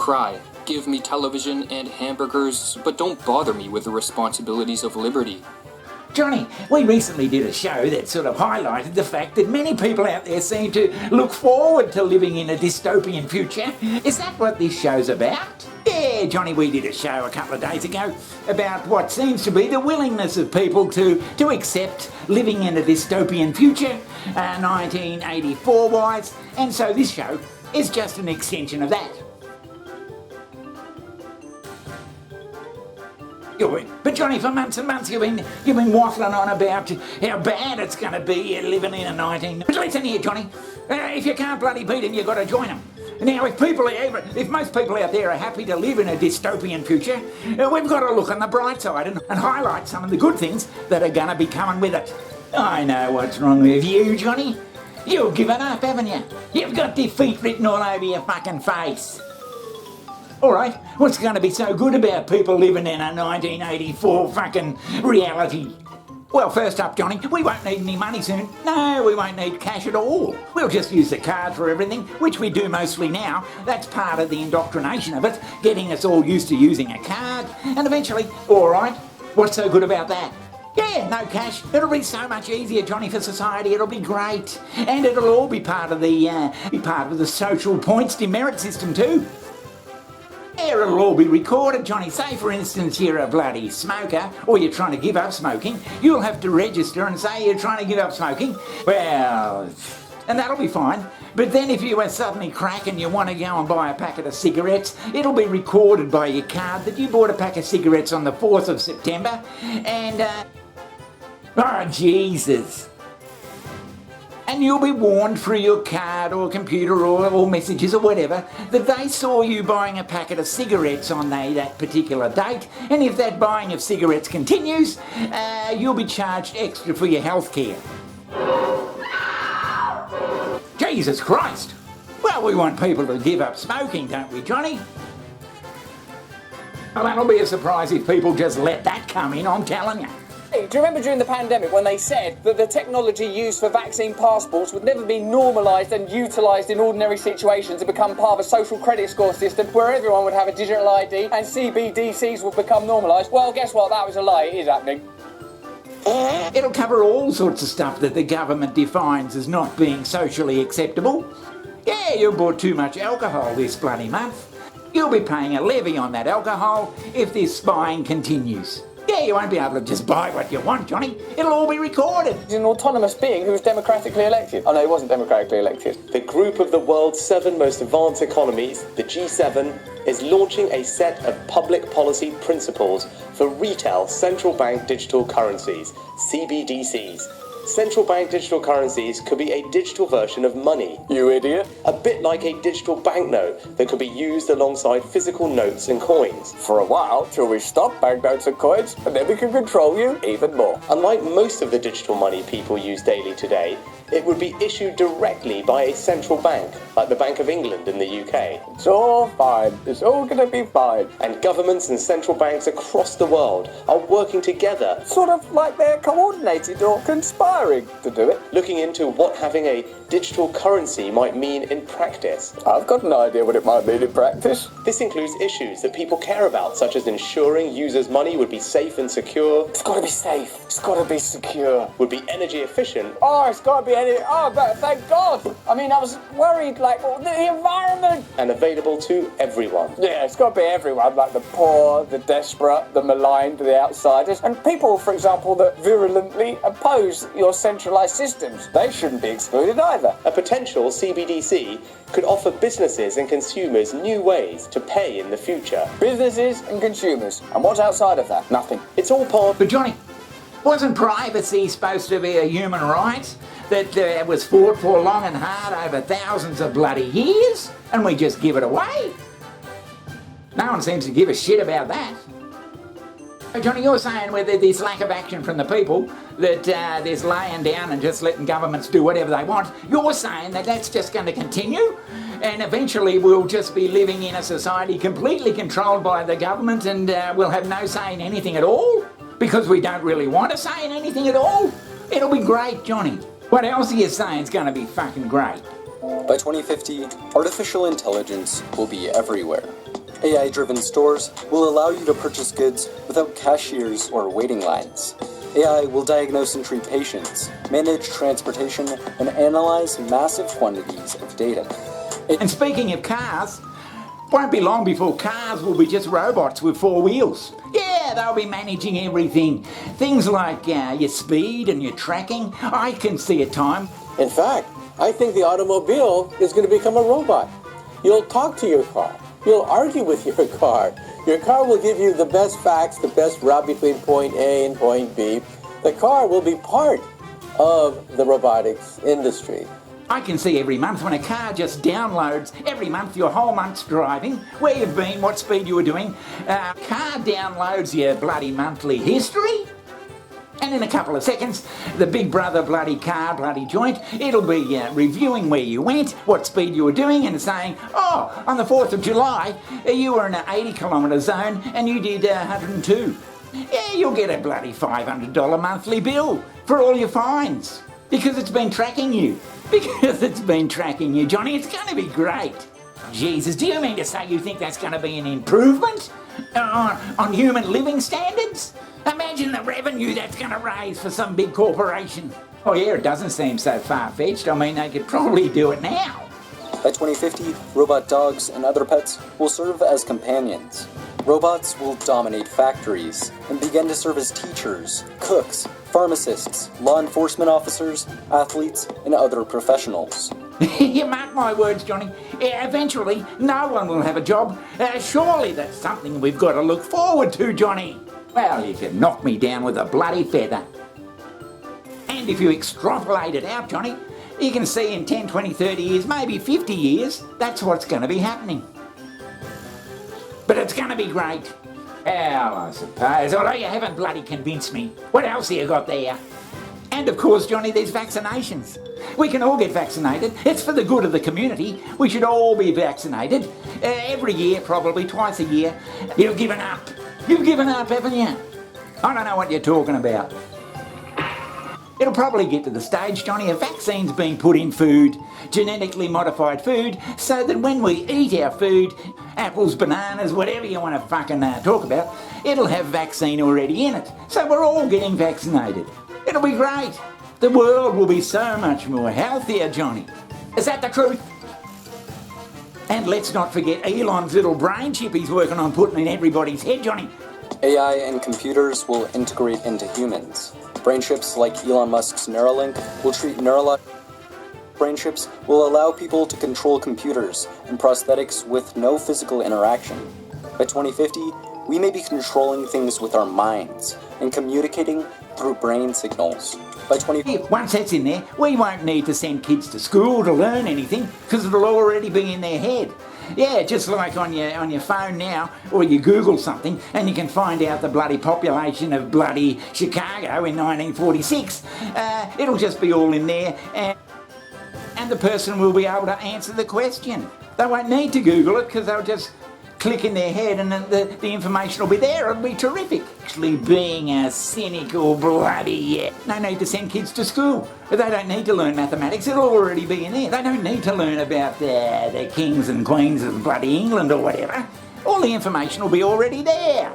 cry. Give me television and hamburgers, but don't bother me with the responsibilities of liberty. Johnny, we recently did a show that sort of highlighted the fact that many people out there seem to look forward to living in a dystopian future. Is that what this show's about? Yeah, Johnny, we did a show a couple of days ago about what seems to be the willingness of people to accept living in a dystopian future, 1984-wise, and so this show is just an extension of that. But Johnny, for months and months you've been waffling on about how bad it's going to be living in a 19... But listen here, Johnny, if you can't bloody beat them, you've got to join them. Now, if most people out there are happy to live in a dystopian future, we've got to look on the bright side and highlight some of the good things that are going to be coming with it. I know what's wrong with you, Johnny. You've given up, haven't you? You've got defeat written all over your fucking face. All right, what's going to be so good about people living in a 1984 fucking reality? Well, first up, Johnny, we won't need any money soon. No, we won't need cash at all. We'll just use the card for everything, which we do mostly now. That's part of the indoctrination of it, getting us all used to using a card. And eventually, all right, what's so good about that? Yeah, no cash. It'll be so much easier, Johnny, for society. It'll be great. And it'll all be part of the social points demerit system too. It'll all be recorded, Johnny. Say, for instance, you're a bloody smoker, or you're trying to give up smoking. You'll have to register and say you're trying to give up smoking. Well, and that'll be fine. But then if you were suddenly crack and you want to go and buy a packet of cigarettes, it'll be recorded by your card that you bought a pack of cigarettes on the 4th of September. And, oh, Jesus. And you'll be warned through your card or computer or messages or whatever that they saw you buying a packet of cigarettes on that particular date, and if that buying of cigarettes continues, you'll be charged extra for your health care. Jesus Christ! Well, we want people to give up smoking, don't we, Johnny? Well, that'll be a surprise if people just let that come in, I'm telling you. Hey, do you remember during the pandemic when they said that the technology used for vaccine passports would never be normalised and utilised in ordinary situations to become part of a social credit score system where everyone would have a digital ID and CBDCs would become normalised? Well, guess what? That was a lie. It is happening. It'll cover all sorts of stuff that the government defines as not being socially acceptable. Yeah, you bought too much alcohol this bloody month. You'll be paying a levy on that alcohol if this spying continues. Yeah, you won't be able to just buy what you want, Johnny. It'll all be recorded. He's an autonomous being who was democratically elected. Oh no, he wasn't democratically elected. The group of the world's 7 most advanced economies, the G7, is launching a set of public policy principles for retail central bank digital currencies, CBDCs. Central bank digital currencies could be a digital version of money. You idiot. A bit like a digital banknote that could be used alongside physical notes and coins. For a while, till we stop banknotes and coins, and then we can control you even more. Unlike most of the digital money people use daily today, it would be issued directly by a central bank, like the Bank of England in the UK. It's all fine. It's all gonna be fine. And governments and central banks across the world are working together. Sort of like they're coordinated or conspiring to do it. Looking into what having a digital currency might mean in practice. I've got an idea what it might mean in practice. This includes issues that people care about, such as ensuring users' money would be safe and secure. It's gotta be safe. It's gotta be secure. Would be energy efficient. Oh, it's gotta be but thank God. I mean, I was worried, like, the environment. And available to everyone. Yeah, it's got to be everyone, like the poor, the desperate, the maligned, the outsiders, and people, for example, that virulently oppose your centralised systems. They shouldn't be excluded either. A potential CBDC could offer businesses and consumers new ways to pay in the future. Businesses and consumers. And what's outside of that? Nothing. It's all part... But Johnny, wasn't privacy supposed to be a human right that was fought for long and hard over thousands of bloody years, and we just give it away? No one seems to give a shit about that. But Johnny, you're saying with this lack of action from the people, that there's laying down and just letting governments do whatever they want, you're saying that that's just going to continue, and eventually we'll just be living in a society completely controlled by the government, and we'll have no say in anything at all? Because we don't really want to say in anything at all? It'll be great, Johnny. What else are you saying is going to be fucking great? By 2050, artificial intelligence will be everywhere. AI-driven stores will allow you to purchase goods without cashiers or waiting lines. AI will diagnose and treat patients, manage transportation, and analyze massive quantities of data. And speaking of cars, won't be long before cars will be just robots with 4 wheels. Yeah, they'll be managing everything. Things like your speed and your tracking. I can see a time. In fact, I think the automobile is going to become a robot. You'll talk to your car. You'll argue with your car. Your car will give you the best facts, the best route between point A and point B. The car will be part of the robotics industry. I can see every month when a car just downloads every month your whole month's driving, where you've been, what speed you were doing. Car downloads your bloody monthly history. And in a couple of seconds, the big brother bloody car bloody joint, it'll be reviewing where you went, what speed you were doing, and saying, oh, on the 4th of July, you were in an 80 kilometre zone and you did 102. Yeah, you'll get a bloody $500 monthly bill for all your fines. Because it's been tracking you. Because it's been tracking you, Johnny. It's going to be great. Jesus, do you mean to say you think that's going to be an improvement on human living standards? Imagine the revenue that's going to raise for some big corporation. Oh yeah, it doesn't seem so far-fetched. I mean, they could probably do it now. By 2050, robot dogs and other pets will serve as companions. Robots will dominate factories and begin to serve as teachers, cooks, pharmacists, law enforcement officers, athletes, and other professionals. You mark my words, Johnny. Eventually, no one will have a job. Surely that's something we've got to look forward to, Johnny. Well, you can knock me down with a bloody feather. And if you extrapolate it out, Johnny, you can see in 10, 20, 30 years, maybe 50 years, that's what's going to be happening. But it's going to be great. Well, I suppose, although you haven't bloody convinced me. What else have you got there? And of course, Johnny, there's vaccinations. We can all get vaccinated. It's for the good of the community. We should all be vaccinated. Every year, probably twice a year. You've given up. You've given up, haven't you? I don't know what you're talking about. It'll probably get to the stage, Johnny, of vaccines being put in food, genetically modified food, so that when we eat our food, apples, bananas, whatever you want to fucking talk about, it'll have vaccine already in it. So we're all getting vaccinated. It'll be great. The world will be so much more healthier, Johnny. Is that the truth? And let's not forget Elon's little brain chip he's working on putting in everybody's head, Johnny. AI and computers will integrate into humans. Brain chips like Elon Musk's Neuralink will treat Brain chips will allow people to control computers and prosthetics with no physical interaction. By 2050, we may be controlling things with our minds and communicating through brain signals. By 2050, once that's in there, we won't need to send kids to school to learn anything because it'll already be in their head. Yeah, just like on your phone now, or you Google something and you can find out the bloody population of bloody Chicago in 1946. It'll just be all in there, and the person will be able to answer the question. They won't need to Google it because they'll just click in their head and the information will be there. It'll be terrific. Actually being a cynical bloody no need to send kids to school. They don't need to learn mathematics. It'll already be in there. They don't need to learn about the kings and queens of bloody England or whatever. All the information will be already there.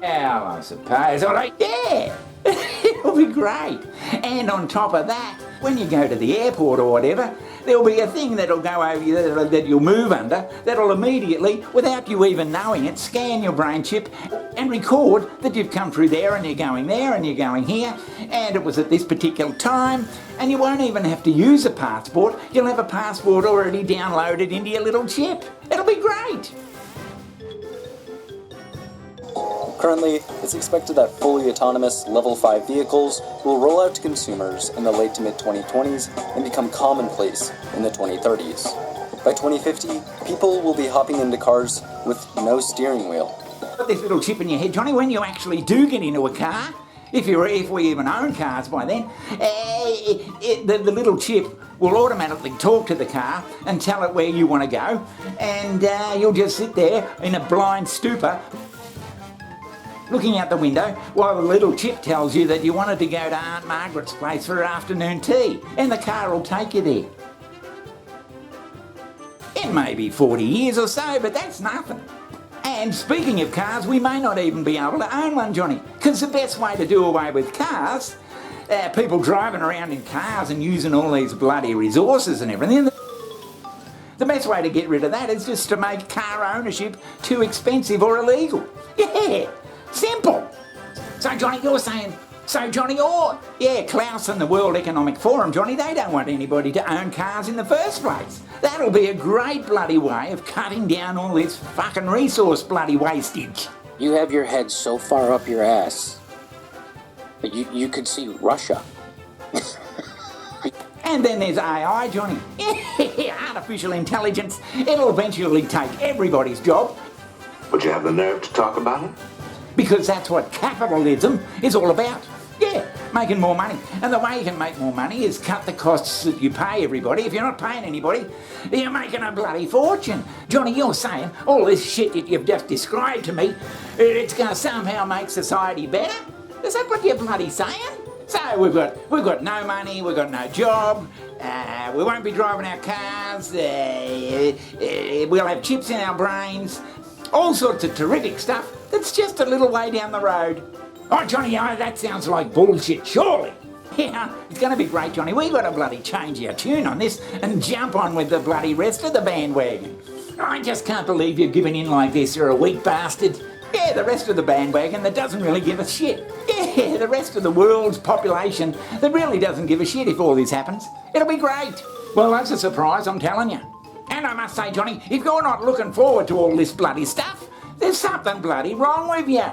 Well, I suppose. All right, yeah. It'll be great. And on top of that, when you go to the airport or whatever, there'll be a thing that'll go over you that you'll move under that'll immediately, without you even knowing it, scan your brain chip and record that you've come through there and you're going there and you're going here and it was at this particular time, and you won't even have to use a passport. You'll have a passport already downloaded into your little chip. It'll be great. Currently, it's expected that fully autonomous Level 5 vehicles will roll out to consumers in the late to mid-2020s and become commonplace in the 2030s. By 2050, people will be hopping into cars with no steering wheel. Got this little chip in your head, Johnny, when you actually do get into a car, if we even own cars by then, the little chip will automatically talk to the car and tell it where you want to go, and you'll just sit there in a blind stupor looking out the window while the little chip tells you that you wanted to go to Aunt Margaret's place for her afternoon tea, and the car will take you there. It may be 40 years or so, but that's nothing. And speaking of cars, we may not even be able to own one, Johnny, because the best way to do away with cars, people driving around in cars and using all these bloody resources and everything, the best way to get rid of that is just to make car ownership too expensive or illegal. Yeah, simple. So Johnny, you're saying, Klaus and the World Economic Forum, Johnny, they don't want anybody to own cars in the first place. That'll be a great bloody way of cutting down all this fucking resource bloody wastage. You have your head so far up your ass that you could see Russia. And then there's AI, Johnny. Artificial intelligence. It'll eventually take everybody's job. Would you have the nerve to talk about it? Because that's what capitalism is all about. Yeah, making more money. And the way you can make more money is cut the costs that you pay everybody. If you're not paying anybody, you're making a bloody fortune. Johnny, you're saying all this shit that you've just described to me, it's going to somehow make society better? Is that what you're bloody saying? So we've got no money, we've got no job, we won't be driving our cars, we'll have chips in our brains, all sorts of terrific stuff that's just a little way down the road. Oh, Johnny, that sounds like bullshit, surely. Yeah, it's going to be great, Johnny. We've got to bloody change our tune on this and jump on with the bloody rest of the bandwagon. I just can't believe you're giving in like this. You're a weak bastard. Yeah, the rest of the bandwagon that doesn't really give a shit. Yeah, the rest of the world's population that really doesn't give a shit if all this happens. It'll be great. Well, that's a surprise, I'm telling you. And I must say, Johnny, if you're not looking forward to all this bloody stuff, there's something bloody wrong with you.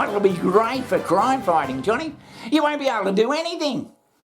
It'll be great for crime fighting, Johnny. You won't be able to do anything.